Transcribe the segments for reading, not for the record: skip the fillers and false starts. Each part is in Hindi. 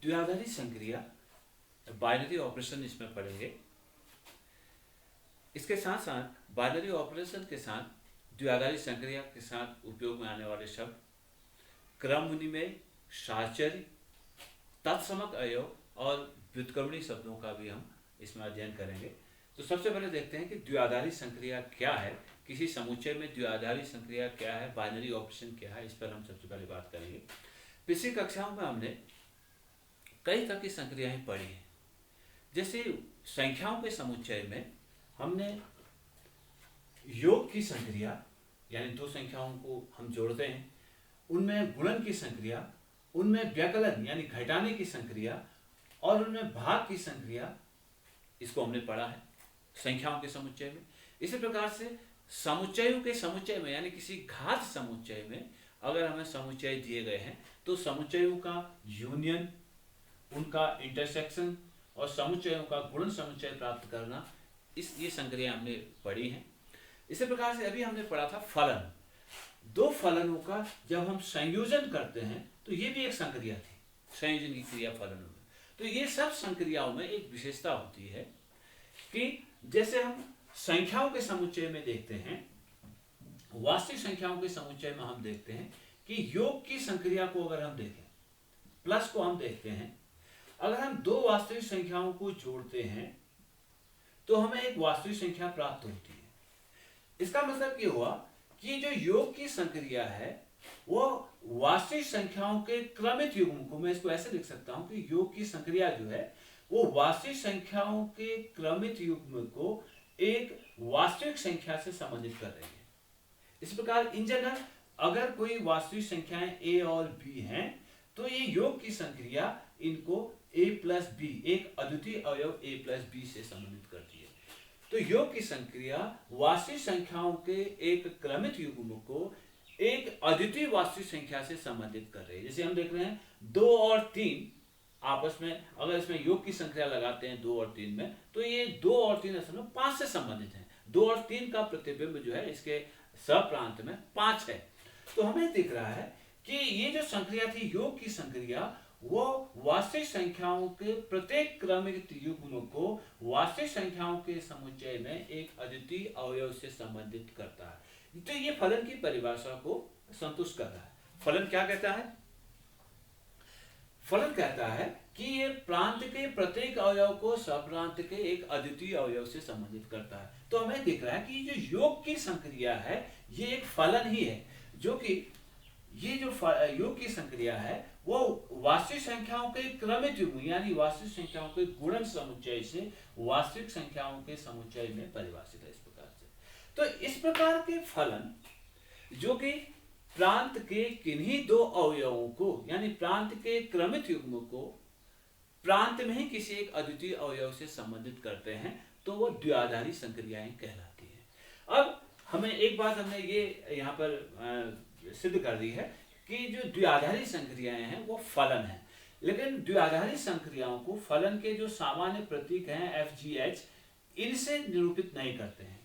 द्विआधारी संक्रिया, बाइनरी ऑपरेशन इसमें पढ़ेंगे। इसके साथ साथ बाइनरी ऑपरेशन के साथ द्विआधारी संक्रिया के साथ उपयोग में आने वाले शब्द क्रम विनिमय, साहचर्य, तत्समक अवयव और व्युत्क्रमणी शब्दों का भी हम इसमें अध्ययन करेंगे। तो सबसे पहले देखते हैं कि द्विआधारी संक्रिया क्या है, किसी समुच्चय में द्विआधारी संक्रिया क्या है, बाइनरी ऑपरेशन क्या है, इस पर हम सबसे पहले बात करेंगे। पिछली कक्षाओं में हमने कई तरह की संक्रियाएं पढ़ी हैं। जैसे संख्याओं के समुच्चय में हमने योग की संक्रिया, यानी दो संख्याओं को हम जोड़ते हैं, उनमें गुणन की संक्रिया, उनमें व्यकलन यानी घटाने की संक्रिया और उनमें भाग की संक्रिया, इसको हमने पढ़ा है संख्याओं के समुच्चय में। इसी प्रकार से समुच्चयों के समुच्चय में, यानी किसी घात समुच्चय में अगर हमें समुच्चय दिए गए हैं तो समुच्चयों का यूनियन, उनका इंटरसेक्शन और समुच्चयों का गुणन समुच्चय प्राप्त करना, ये संक्रिया हमने पढ़ी हैं। इसी प्रकार से अभी हमने पढ़ा था फलन। दो फलनों का जब हम संयोजन करते हैं तो ये भी एक संक्रिया थी, संयोजन की क्रिया फलनों में। तो ये सब संक्रियाओं में एक विशेषता होती है कि जैसे हम संख्याओं के समुच्चय में देखते हैं, वास्तविक संख्याओं के समुच्चय में हम देखते हैं कि योग की संक्रिया को अगर हम देखें, प्लस को हम देखते हैं, अगर हम दो वास्तविक संख्याओं को जोड़ते हैं तो हमें एक वास्तविक संख्या प्राप्त होती है। इसका मतलब ये हुआ कि जो योग की संक्रिया है वो वास्तविक संख्याओं के क्रमित युग्म को, मैं इसको ऐसे लिख सकता हूं कि योग की संक्रिया जो है वो वास्तविक संख्याओं के क्रमित युग्म को एक वास्तविक संख्या से संबंधित कर रही है। इस प्रकार इन जनरल अगर कोई वास्तविक संख्याएं a और b हैं तो ये योग की संक्रिया इनको a प्लस b, एक अद्वितीय अवयव a प्लस b से संबंधित करती है। तो योग की संक्रिया वास्तविक संख्याओं के एक क्रमित युग्म को एक अद्वितीय वास्तविक संख्या से संबंधित कर रही है। जैसे हम देख रहे हैं 2 और 3 आपस में, अगर इसमें योग की संख्या लगाते हैं 2 और 3 में, तो ये 2 और 3 असल में 5 से संबंधित हैं। 2 और 3 का प्रतिबिंब जो है इसके सप्रांत में 5 है। तो हमें दिख रहा है कि ये जो संक्रिया थी योग की संक्रिया, वो वास्तविक संख्याओं के प्रत्येक क्रमिक युग्म को वास्तविक संख्याओं के समुच्चय में एक अद्वितीय अवयव से संबंधित करता है। तो ये फलन की परिभाषा को संतुष्ट कर रहा है। फलन क्या कहता है? फलन कहता है कि ये प्रांत के प्रत्येक अवयव को सप्रांत के एक अद्वितीय अवयव से संबंधित करता है। तो हमें दिख रहा है कि जो योग की संक्रिया है ये एक फलन ही है, जो कि ये जो योग की संक्रिया है वो वास्तविक संख्याओं के क्रमित युग्म यानी वास्तविक संख्याओं के गुणन समुच्चय से वास्तविक संख्याओं के समुच्चय में परिभाषित है। इस प्रकार से तो इस प्रकार के फलन जो कि प्रांत के किन्हीं दो अवयवों को यानी प्रांत के क्रमित युग्म को प्रांत में ही किसी एक अद्वितीय अवयव से संबंधित करते हैं तो वो द्विआधारी संक्रियाएं कहलाती हैं। अब हमें एक बात हमने ये यहाँ पर सिद्ध कर दी है कि जो द्विआधारी संक्रियाएं हैं वो फलन हैं, लेकिन द्विआधारी संक्रियाओं को फलन के जो सामान्य प्रतीक हैं एफ जी एच इनसे निरूपित नहीं करते हैं,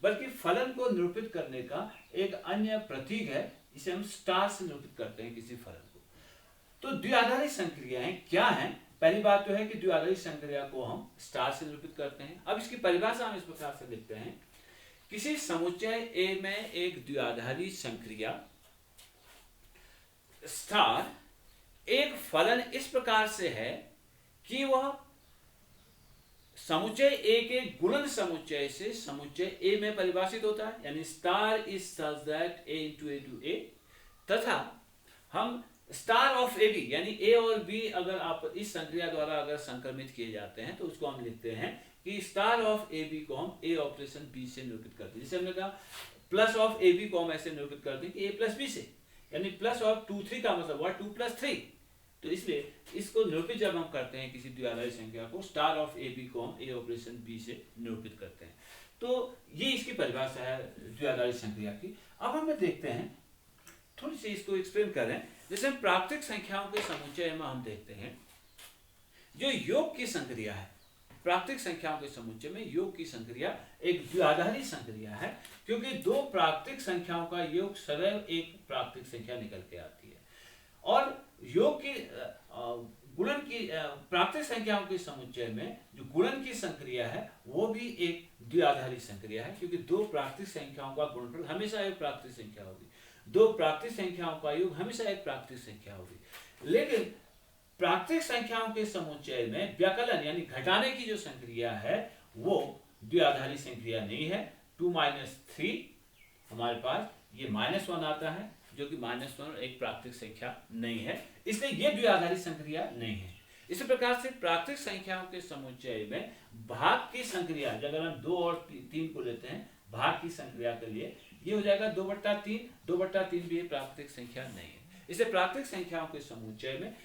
बल्कि फलन को निरूपित करने का एक अन्य प्रतीक है, इसे हम स्टार से निरूपित करते हैं किसी फलन को। तो द्विआधारी संक्रियाएं क्या हैं? पहली बात तो है कि द्विआधारी संक्रिया को हम स्टार से निरूपित करते हैं। अब इसकी परिभाषा हम इस प्रकार से लिखते हैं, किसी समुच्चय A में एक द्विआधारी संक्रिया स्टार एक फलन इस प्रकार से है कि वह समुच्चय A के गुणन समुच्चय से समुच्चय A में परिभाषित होता है, यानी star is such that A into A, तथा हम स्टार ऑफ ए बी यानी A और B अगर आप इस संक्रिया द्वारा अगर संक्रमित किए जाते हैं तो उसको हम लिखते हैं कि स्टार ऑफ ए बी को हम A ऑपरेशन B से निरूपित करते हैं। जैसे हमने कहा प्लस ऑफ ए बी को हम ऐसे निरूपित करते हैं कि A प्लस बी से, यानी प्लस ऑफ 2 3 का मतलब हुआ 2 + 3। तो इसलिए इसको निरूपित जब हम करते हैं किसी द्विआधारी संख्या को, स्टार ऑफ ए बी को हम A ऑपरेशन B से निरूपित करते हैं। तो ये इसकी परिभाषा है द्विआधारी संक्रिया की। अब हमें देखते हैं, थोड़ी सी इसको एक्सप्लेन करें। जैसे हम प्राकृतिक संख्याओं के समुच्चय में हम देखते हैं जो योग की संक्रिया है, प्राकृतिक संख्याओं के समुच्चय में योग की संक्रिया एक द्विआधारी संक्रिया है, क्योंकि दो प्राकृतिक संख्याओं का योग सदैव एक प्राकृतिक संख्या निकल के आती है। और योग की गुणन की प्राकृतिक संख्याओं के समुच्चय में जो गुणन की संक्रिया है वो भी एक द्विआधारी संक्रिया है, क्योंकि दो प्राकृतिक संख्याओं का गुणनफल हमेशा एक प्राकृतिक संख्या होगी, दो प्राकृतिक संख्याओं का योग हमेशा एक प्राकृतिक संख्या होगी। लेकिन प्राकृतिक संख्याओं के समुच्चय में व्यकलन यानी घटाने की जो संक्रिया है वो द्विआधारी संक्रिया नहीं है। 2 - 3 हमारे पास ये -1 आता है, जो कि -1 एक प्राकृतिक संख्या नहीं है, इसलिए ये द्विआधारी संक्रिया नहीं है। इसी प्रकार से प्राकृतिक संख्याओं के समुच्चय में भाग की संक्रिया, अगर हम 2 और 3 को लेते हैं भाग की संक्रिया के लिए, ये हो जाएगा 2/3। 2/3 भी प्राकृतिक संख्या नहीं है। इसे प्राकृतिक संख्याओं के समुच्चय में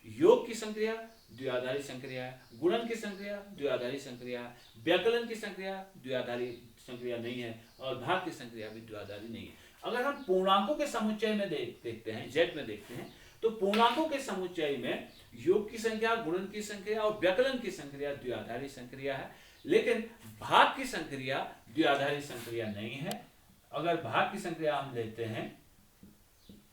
योग की संक्रिया द्विआधारी संक्रिया है, गुणन की संक्रिया द्विआधारी संक्रिया है, व्यकलन की संक्रिया द्विआधारी संक्रिया नहीं है, और भाग की संक्रिया भी द्विआधारी नहीं है। अगर हम पूर्णांकों के समुच्चय में देखते हैं, जेड में देखते हैं, तो पूर्णांकों के समुच्चय में योग की संख्या, गुणन की संक्रिया और व्यकलन की संक्रिया द्विआधारी संक्रिया है, लेकिन भाग की संक्रिया द्विआधारी संक्रिया नहीं है। अगर भाग की संक्रिया हम लेते हैं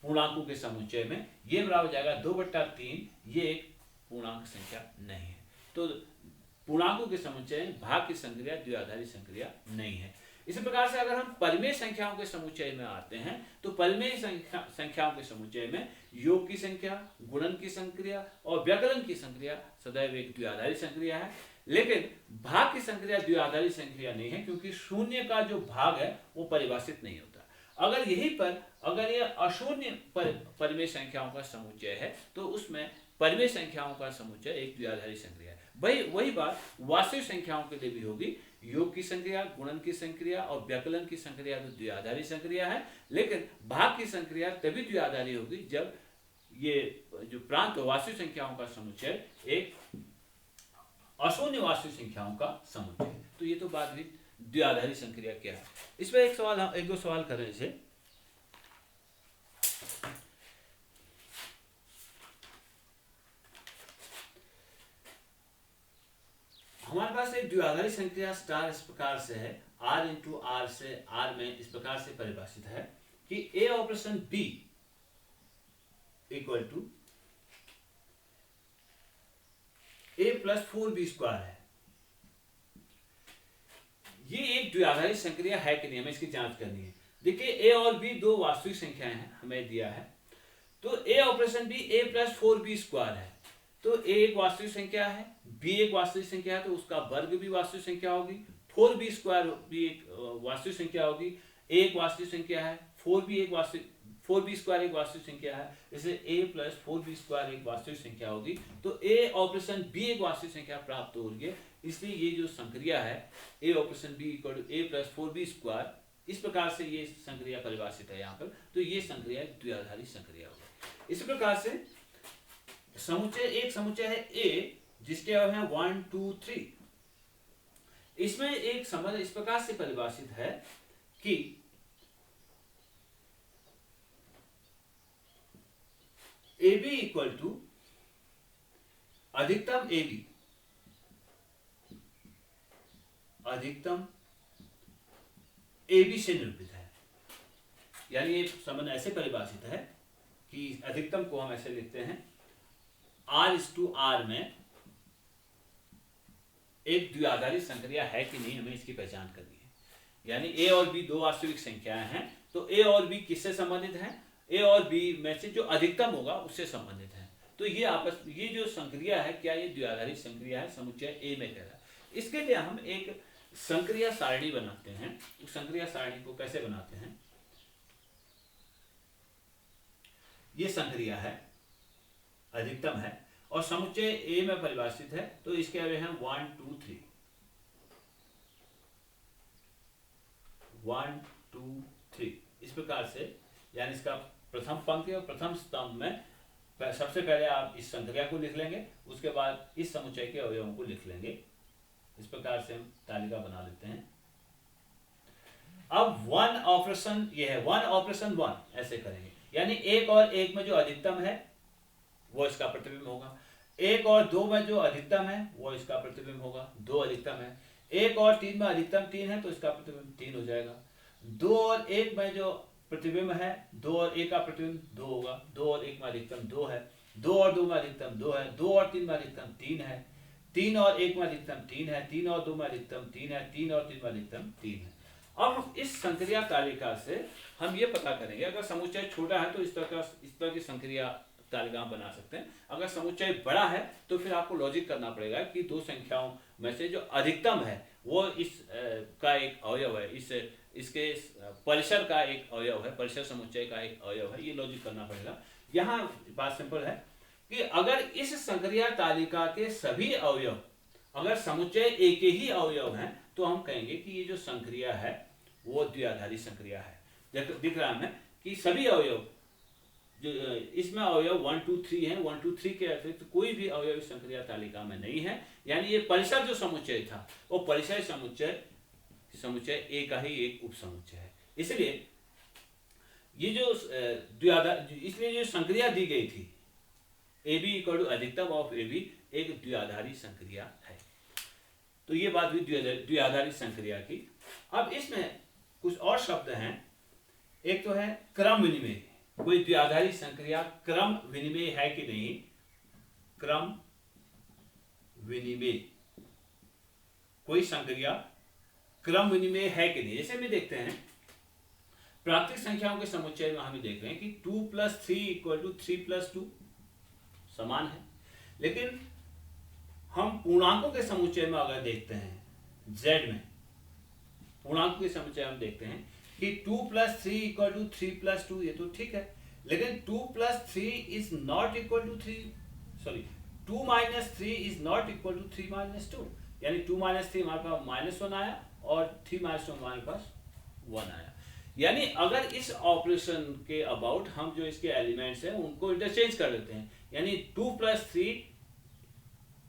पूर्णांकों के समुच्चय में, ये बराबर हो जाएगा 2/3, ये एक पूर्णांक संख्या नहीं है। तो पूर्णांकों के समुच्चय में भाग की संक्रिया द्विआधारी संक्रिया नहीं है। इसी प्रकार से अगर हम परिमेय संख्याओं के समुच्चय में आते हैं, तो परिमेय संख्याओं के समुच्चय में योग की संख्या, गुणन की संक्रिया और व्यकलन की संक्रिया सदैव एक द्विआधारी संक्रिया है, लेकिन भाग की संक्रिया द्विआधारी संक्रिया नहीं है, क्योंकि शून्य का जो भाग है वो परिभाषित नहीं होता। अगर यहीं पर अगर ये अशून्य परिमेय संख्याओं का समुच्चय है, तो उसमें परिमेय संख्याओं का समुच्चय एक द्विआधारी संक्रिया है। वही बात वास्तविक संख्याओं के लिए भी होगी। योग की संक्रिया, गुणन की संक्रिया और व्यकलन की संक्रिया तो द्विआधारी संक्रिया है, लेकिन भाग की संक्रिया तभी द्विआधारी होगी जब ये जो प्रांत वास्तविक संख्याओं का समुच्चय एक अशून्य वास्तविक संख्याओं का समुच्चय। तो ये तो बात हुई द्विआधारी संक्रिया क्या है। इसमें एक दो सवाल करें इसे। हमारे पास एक द्विआधारी संक्रिया स्टार इस प्रकार से है, r × r से r में इस प्रकार से परिभाषित है कि a operation b equal to a + 4b² है। ये एक द्विआधारी संक्रिया है कि नहीं, हमें इसकी जांच करनी है। देखिए a और b दो वास्तविक संख्याएं हैं, हमें दिया है, तो a operation b a + 4b² है। तो a एक वास्तविक संख्या है, b एक वास्तविक संख्या है, तो उसका वर्ग भी वास्तविक संख्या होगी, 4b² भी एक वास्तविक संख्या होगी, a एक वास्तविक संख्या है, 4b² एक वास्तविक संख्या है, इसलिए a + 4b² एक वास्तविक संख्या होगी। तो a ऑपरेशन b एक वास्तविक संख्या प्राप्त हो रही है, इसलिए ये जो संक्रिया है a operation b = a + 4b², इस प्रकार से ये संक्रिया परिभाषित है यहाँ पर। तो ये संक्रिया द्विआधारी संक्रिया होगी। इसी प्रकार से एक समुच्चय है A जिसके अवयव हैं 1 2 3। इसमें एक संबंध इस प्रकार से परिभाषित है कि AB = अधिकतम AB, अधिकतम AB से निरूपित है। यानी ये संबंध ऐसे परिभाषित है कि अधिकतम को हम ऐसे लिखते हैं, r/r में एक द्विआधारी संक्रिया है कि नहीं, हमें इसकी पहचान करनी है। यानी a और b दो वास्तविक संख्याएं हैं, तो a और b किससे संबंधित हैं? a और b में से जो अधिकतम होगा उससे संबंधित है। तो ये जो संक्रिया है, क्या ये द्विआधारी संक्रिया है? समुच्चय a में कह रहा है। इसके लिए हम एक संक्रिया सारणी बनाते हैं। उस संक्रिया सारणी को कैसे बनाते हैं? ये संक्रिया है, अधिकतम है और समुच्चय A में परिभाषित है, तो इसके अवयव हैं 1 2 3, 1 2 3 इस प्रकार से। यानी इसका प्रथम पंक्ति और प्रथम स्तंभ में सबसे पहले आप इस संक्रिया को लिख लेंगे, उसके बाद इस समुच्चय के अवयवों को लिख लेंगे। इस प्रकार से हम तालिका बना लेते हैं। अब 1 ऑपरेशन ये है, 1 ऑपरेशन 1 ऐसे करेंगे। यानी 1 और 1 में जो अधिकतम है वो इसका प्रतिबिंब होगा, 1 और 2 में जो अधिकतम है वो इसका प्रतिबिंब होगा, 2 अधिकतम है। 1 और 3 में अधिकतम 3 है, तो इसका प्रतिबिंब 3 हो जाएगा। 2 और 1 में जो प्रतिबिंब है, 2 और 1 का प्रतिबिंब 2 होगा, 2 और 1 में अधिकतम 2 है, 2 और 2 में अधिकतम 2 है, 2 और 3 में अधिकतम 3 है, 3 और 1 में अधिकतम 3 है, 3 और 2 में अधिकतम 3 है, 3 और 3 में अधिकतम 3 है। अब इस संक्रिया तालिका से हम ये पता करेंगे, अगर समुच्चय छोटा है तो इस तरह की संक्रिया तालिका बना सकते हैं। अगर समुच्चय बड़ा है तो फिर आपको लॉजिक करना पड़ेगा कि दो संख्याओं में से जो अधिकतम है वो इस का एक अवयव है, इसके परिसर का एक अवयव है, परिसर समुच्चय का एक अवयव है, ये लॉजिक करना पड़ेगा। यहाँ बात सिंपल है कि अगर इस संक्रिया तालिका के सभी अवयव अगर समुच्चय एक ही अवयव हैं तो हम कहेंगे कि ये जो संक्रिया है वो द्विआधारी संक्रिया है। दिख रहा है कि सभी अवयव जो इसमें अवयव 1 2 3 है, 1 2 3 के अतिरिक्त कोई भी अवयव इस संक्रिया तालिका में नहीं है। यानी ये परिसर जो समुच्चय था वो परिसर समुच्चय ए का ही एक उप समुच्चय है। इसलिए ये जो इसलिए जो संक्रिया दी गई थी ए बी इक्वल टू अधिकतम ऑफ ए बी एक द्विआधारी संक्रिया है। तो ये बात हुई द्विआधारी संक्रिया की। अब इसमें कुछ और शब्द हैं। एक तो है क्रम विनिमय। कोई द्विआधारी संक्रिया क्रम विनिमय है कि नहीं? क्रम विनिमय, कोई संक्रिया क्रम विनिमय है कि नहीं? जैसे में देखते हैं प्राकृतिक संख्याओं के समुच्चय में हम देख रहे हैं कि 2 + 3 = 3 + 2 समान है। लेकिन हम पूर्णांकों के समुच्चय में अगर देखते हैं z में पूर्णांकों के समुच्चय हम देखते हैं कि 2 + 3 = 3 + 2, ये तो ठीक है। लेकिन 2 + 3 is not equal to 3, sorry 2 - 3 is not equal to 3 - 2, यानी 2 - 3 हमारे पास -1 आया और 3 - 2 हमारे पास 1 आया। यानी अगर इस ऑपरेशन के अबाउट हम जो इसके एलिमेंट्स हैं उनको इंटरचेंज कर देते हैं, यानी 2 + 3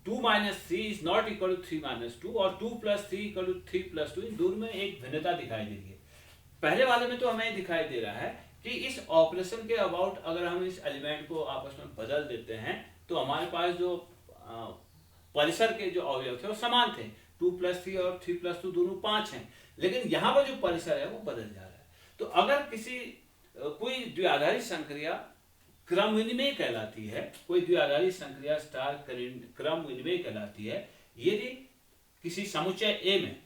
2 - 3 is not equal to 3 - 2 और 2 + 3 = 3 + 2, इन दोनों में एक भिन्नता दिखाई दे रही है। पहले वाले में तो हमें दिखाई दे रहा है कि इस ऑपरेशन के अबाउट अगर हम इस एलिमेंट को आपस में बदल देते हैं तो हमारे पास जो परिसर के जो अवयव थे वो समान थे। 2 + 3 और 3 + 2 दोनों 5 हैं, लेकिन यहाँ पर जो परिसर है वो बदल जा रहा है। तो अगर कोई द्विआधारी संक्रिया क्रम विनिमय कहलाती है, कोई द्विआधारी संक्रिया स्टार क्रम विनिमय कहलाती है यदि किसी समुच्चय ए में,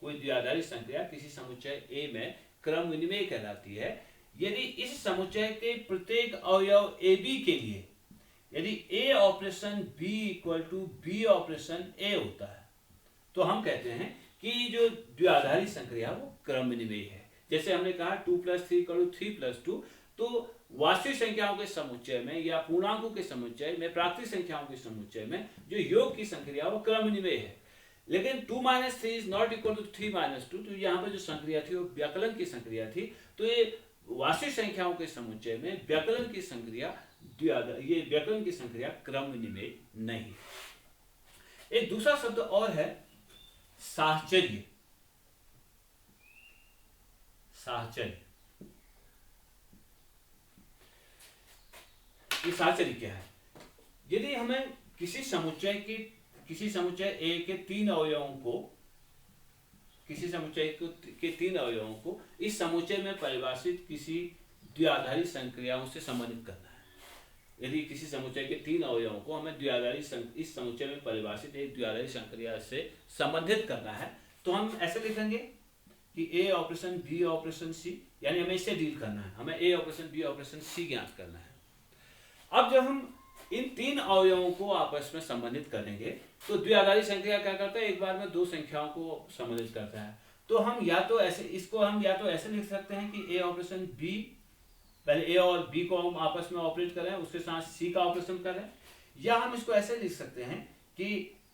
कोई द्विआधारी संक्रिया किसी समुच्चय ए में क्रम विनिमय कहलाती है यदि इस समुच्चय के प्रत्येक अवयव ए बी के लिए यदि A operation B equal to B operation A होता है तो हम कहते हैं कि जो द्विआधारी संक्रिया वो क्रम विनिमय है। जैसे हमने कहा 2 + 3 = 3 + 2, तो वास्तविक संख्याओं के समुच्चय में या पूर्णांकों के समुच्चय में, प्राकृतिक संख्याओं के समुच्चय में जो योग की संक्रिया वो क्रम विनिमय है। लेकिन 2 - 3 is not equal to 3 - 2, तो यहाँ पर जो संक्रिया थी वो व्यकलन की संक्रिया थी। तो ये वास्तविक संख्याओं के समुच्चय में व्यकलन की संक्रिया व्यकलन की संक्रिया क्रम विनिमय नहीं। एक दूसरा शब्द और है साहचर्य। साहचर्य, ये साहचर्य क्या है? यदि हमें किसी समुच्चय ए के 3 अवयवों को इस समुच्चय में परिभाषित किसी द्विआधारी संक्रियाओं से संबंधित करना है। यदि किसी समुच्चय के 3 अवयवों को हमें इस समुच्चय में परिभाषित एक द्विआधारी संक्रिया से संबंधित करना है तो हम ऐसे लिखेंगे कि ए ऑपरेशन बी ऑपरेशन सी, यानी हमें इससे डील करना है, हमें ए ऑपरेशन बी ऑपरेशन सी ज्ञात करना है। अब जब हम इन 3 अवयवों को आपस में संबंधित करेंगे तो द्विआधारी संक्रिया क्या करता है? एक बार में 2 संख्याओं को संबंधित करता है। तो हम या तो ऐसे लिख सकते हैं कि ए ऑपरेशन बी, पहले ए और बी को हम आपस में ऑपरेट करें, उसके साथ सी का ऑपरेशन करें, या हम इसको ऐसे लिख सकते हैं कि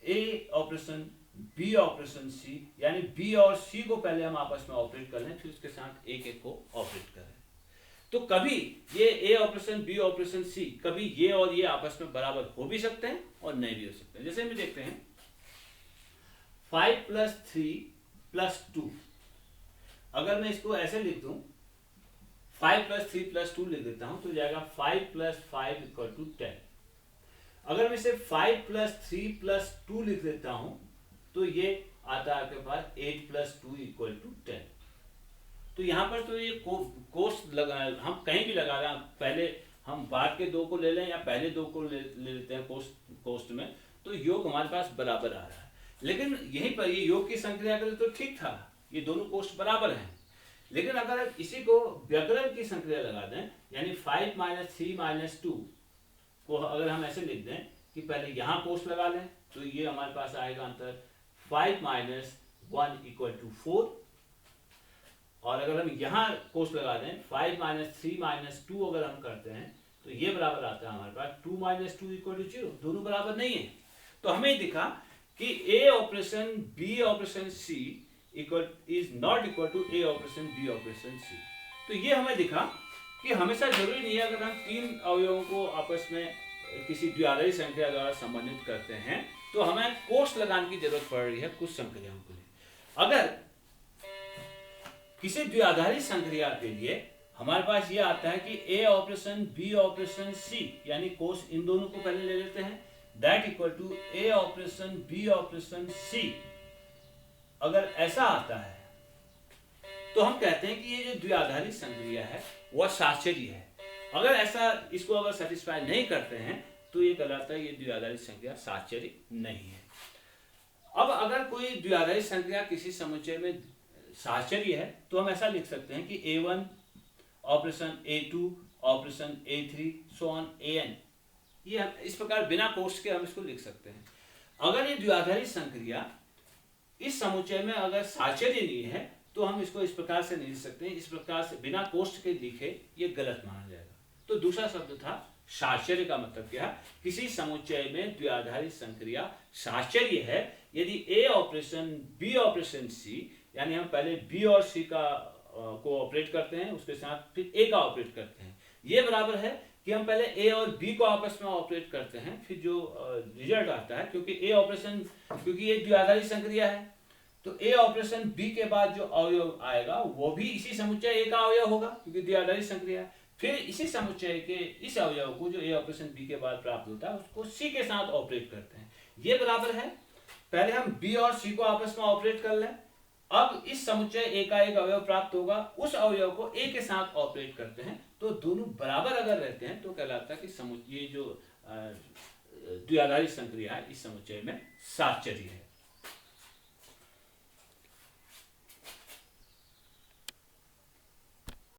ए ऑपरेशन बी ऑपरेशन सी, यानी बी और सी को पहले हम आपस में ऑपरेट कर लें, फिर उसके साथ एक को ऑपरेट करें। तो कभी ये ए ऑपरेशन बी ऑपरेशन सी, कभी ये और ये आपस में बराबर हो भी सकते हैं और नहीं भी हो सकते हैं। जैसे हम देखते हैं 5 + 3 + 2, अगर मैं इसको ऐसे लिख दूं 5 + 3 + 2 लिख देता हूं तो जाएगा 5 + 5 = 10। अगर मैं इसे 5 + 3 + 2 लिख देता हूं तो ये आता है आपके पास 8 + 2 = 10। तो यहाँ पर तो ये कोर्स हम कहीं भी लगा रहे हैं, पहले हम बाद के दो को ले लें या पहले दो को ले लेते हैं कोष्ठ में, तो योग हमारे पास बराबर आ रहा है। लेकिन यहीं पर ये योग की संक्रिया करें तो ठीक था, ये दोनों कोष्ठ बराबर हैं। लेकिन अगर इसी को व्यकलन की संक्रिया लगा दें, यानी 5 - 3 - 2 को अगर हम ऐसे लिख दें कि पहले यहाँ कोष्ठ लगा लें, तो ये हमारे पास आएगा अंतर 5 - 1 = 4। और अगर हम यहाँ कोष्ठ लगा दें 5 - 3 - 2 अगर हम करते हैं, तो ये बराबर आता है हमारे पास 2 - 2 = 0। दोनों बराबर नहीं है। तो हमें दिखा कि A operation B operation C is not equal to A operation B operation C। तो ये हमें दिखा कि हमेशा जरूरी नहीं है अगर हम तीन अवयवों को आपस में किसी द्विआधारी संक्रिया द्वारा संबंधित करते हैं तो हमें कोष्ठ लगाने की जरूरत पड़ रही है कुछ संक्रियाओं के लिए। अगर किसी द्विआधारी संक्रिया के लिए हमारे पास ये आता है कि A operation B operation C, यानी कोष्ठ इन दोनों को पहले ले लेते हैं, that equal to A operation B operation C। अगर ऐसा आता है तो हम कहते हैं कि ये जो द्विआधारी संक्रिया है वह साहचर्य है। अगर ऐसा इसको अगर सेटिस्फाई नहीं करते हैं तो ये कहलाता है ये द्विआधारी संक्रिया साहचर्य नहीं है। अब अगर कोई द्विआधारी संक्रिया किसी समुच्चय में साहचर्य है तो हम ऐसा लिख सकते हैं कि A1 operation A2 operation A3 so on AN। ये इस प्रकार बिना कोष्ठ के हम इसको लिख सकते हैं। अगर ये द्विआधारी संक्रिया इस समुच्चय में अगर साहचर्य नहीं है तो हम इसको इस प्रकार से नहीं लिख सकते हैं, इस प्रकार से बिना कोष्ठ के लिखे ये गलत माना जाएगा। तो दूसरा शब्द था साहचर्य का मतलब क्या है, किसी समुच्चय में द्विआधारी संक्रिया साहचर्य है यदि A operation B operation C, यानी हम पहले B और C का को ऑपरेट करते हैं, उसके साथ फिर A का ऑपरेट करते हैं, ये बराबर है कि हम पहले A और B को आपस में ऑपरेट करते हैं, फिर जो रिजल्ट आता है, क्योंकि A ऑपरेशन क्योंकि ये द्विआधारी संक्रिया है तो A ऑपरेशन B के बाद जो अवयव आएगा वो भी इसी समुच्चय A का अवयव होगा क्योंकि द्विआधारी संक्रिया। फिर इसी समुच्चय के इस अवयव को जो A ऑपरेशन B के बाद प्राप्त होता है उसको C के साथ ऑपरेट करते हैं, ये बराबर है। पहले हम B और C को आपस में ऑपरेट कर लें, अब इस समुच्चय A का एक अवयव प्राप्त होगा, उस अवयव को A के साथ ऑपरेट करते हैं, तो दोनों बराबर अगर रहते हैं तो कहलाता है कि समुच्चय जो द्विआधारी संक्रिया है इस समुच्चय में साहचर्य है।